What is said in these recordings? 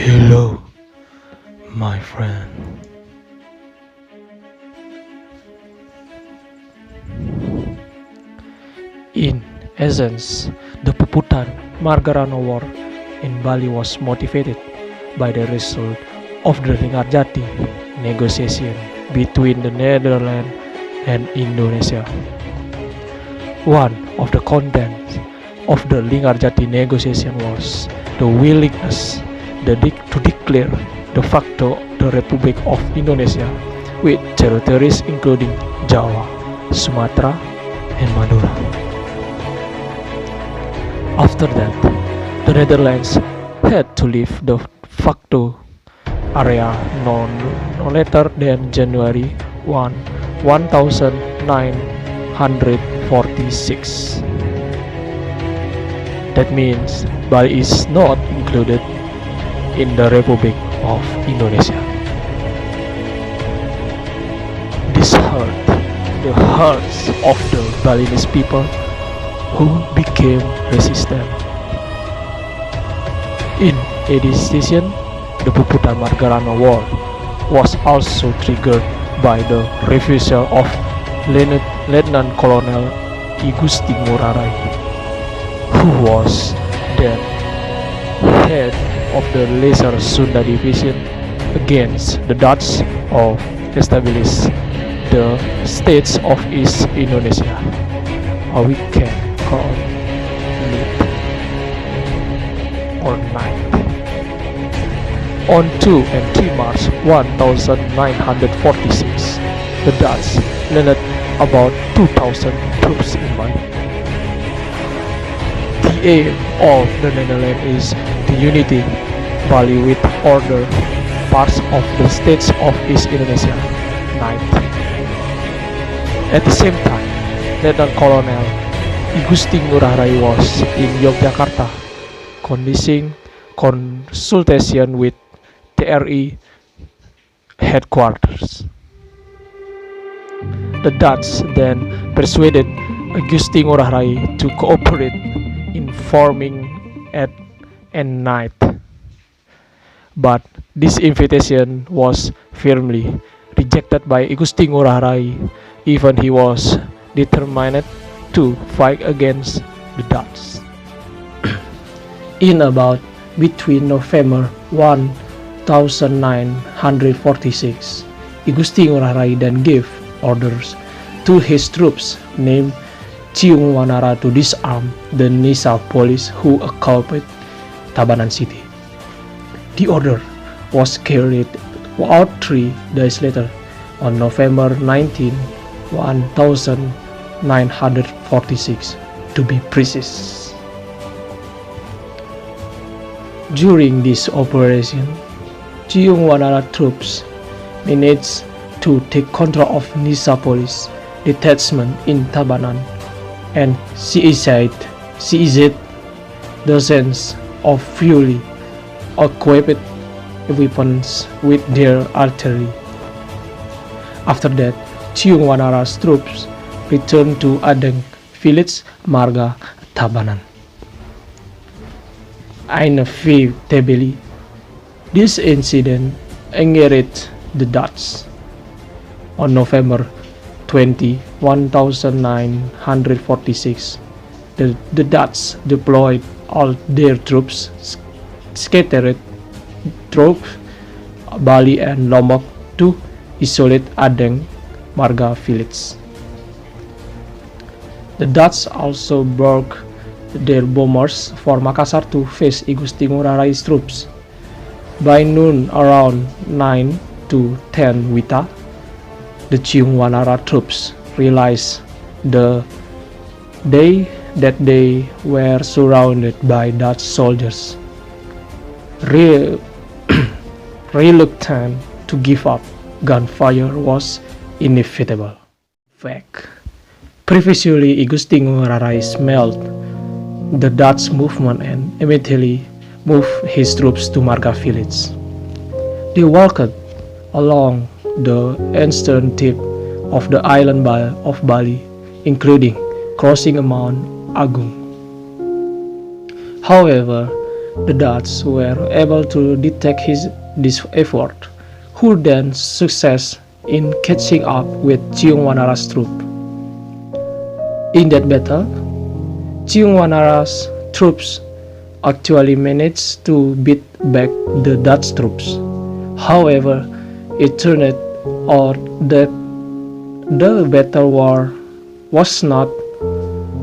Hello, my friend. In essence, the puputan margarana war in Bali was motivated by the result of the Linggarjati negotiation between the Netherlands and Indonesia. One of the contents of the Linggarjati negotiation was the willingness to declare de facto the Republic of Indonesia with territories including Java, Sumatra, and Madura. After that, the Netherlands had to leave the facto area no later than January 1, 1946. That means Bali is not included in the Republic of Indonesia. This hurt the hearts of the Balinese people who became resistant. In addition, the puputan margarana war was also triggered by the refusal of Lieutenant Colonel I Gusti Ngurah Rai, who was then head of the Lesser Sunda Division against the Dutch of establish the states of East Indonesia, or we can call it or night. On 2 and 3 March 1946, the Dutch landed about 2,000 troops in Bali. The aim of the Netherlands is to unity Bali with other parts of the states of East Indonesia. Night. At the same time, Lieutenant Colonel I Gusti Ngurah Rai was in Yogyakarta consultation with TRI headquarters. The Dutch then persuaded Gusti Ngurah Rai to cooperate in forming at night, but this invitation was firmly rejected by Gusti Ngurah Rai, even he was determined to fight against the Dutch. In about between November 1946, Gusti Ngurah Rai then gave orders to his troops named Ciung Wanara to disarm the Nisa police who occupied Tabanan city. The order was carried out 3 days later on November 19, 1946 to be precise. During this operation, Ciung Wanara troops managed to take control of Nisa police detachment in Tabanan and seized dozens of fully equipped weapons with their artillery. After that, Ciung Wanara's troops returned to Adeng village Marga Tabanan. Inevitably, this incident angered the Dutch. On November 20, 1946, the Dutch deployed all their troops scattered throughout Bali and Lombok to isolate Adeng Marga village. The Dutch also broke their bombers for Makassar to face I Gusti Ngurah Rai's troops. By noon around 9 to 10 Wita, the Ciung Wanara troops realized that they were surrounded by Dutch soldiers. Reluctant to give up, gunfire was inevitable. Fact. Previously, I Gusti Ngurah Rai smelled the Dutch movement and immediately moved his troops to Marga village. They walked along the eastern tip of the island of Bali, including crossing Mount Agung. However, The Dutch were able to detect this effort, who then success in catching up with Chiungwanara's troops. In that battle, Chiungwanara's troops actually managed to beat back the Dutch troops. However, it turned out that the battle war was not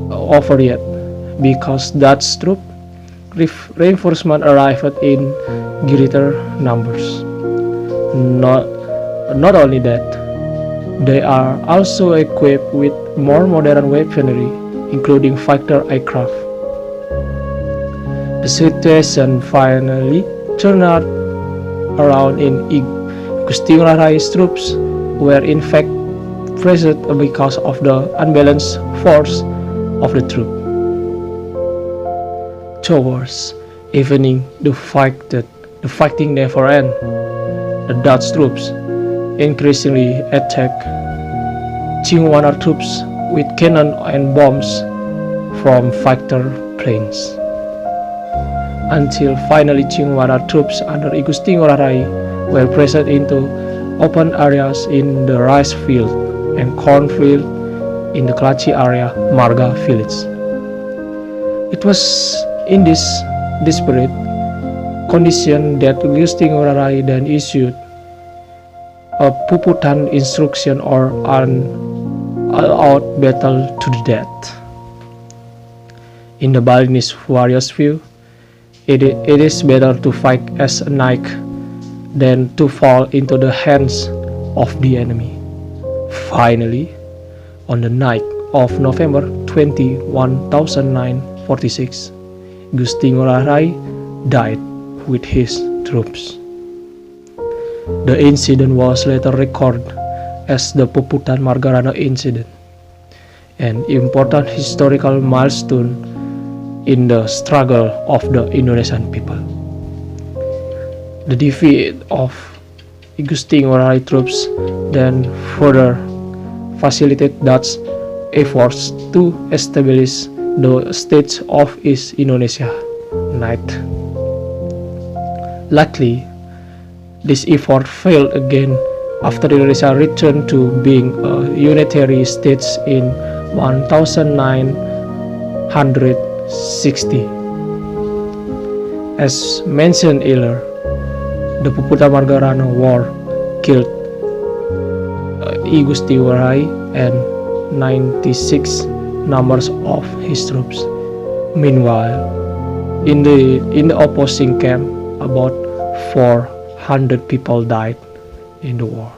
over yet because Dutch troop reinforcement arrived in greater numbers. Not, not only that, they are also equipped with more modern weaponry, including fighter aircraft. The situation finally turned around in Igusti troops were in fact pressured because of the unbalanced force of the troop. Towards evening, the fighting never ended. The Dutch troops increasingly attacked Chihuahua troops with cannon and bombs from fighter planes. Until finally Chihuahua troops under Igusti were pressed into open areas in the rice field and cornfield in the Kalachi area Marga village. It was in this desperate condition that Igusti then issued a puputan instruction or an all-out battle to the death. In the Balinese warrior's view, it is better to fight as a knight than to fall into the hands of the enemy. Finally, on the night of November 20, 1946, Gusti Ngurah Rai died with his troops. The incident was later recorded as the Puputan Margarana incident, an important historical milestone in the struggle of the Indonesian people. The defeat of Gusti Ngurah Rai troops then further facilitated Dutch efforts to establish the state of East Indonesia. Luckily, this effort failed again after Indonesia returned to being a unitary state in 1960. As mentioned earlier, the Puputan Margarana War killed I Gusti Ngurah Rai and 96 numbers of his troops. Meanwhile, in the opposing camp, about 400 people died in the war.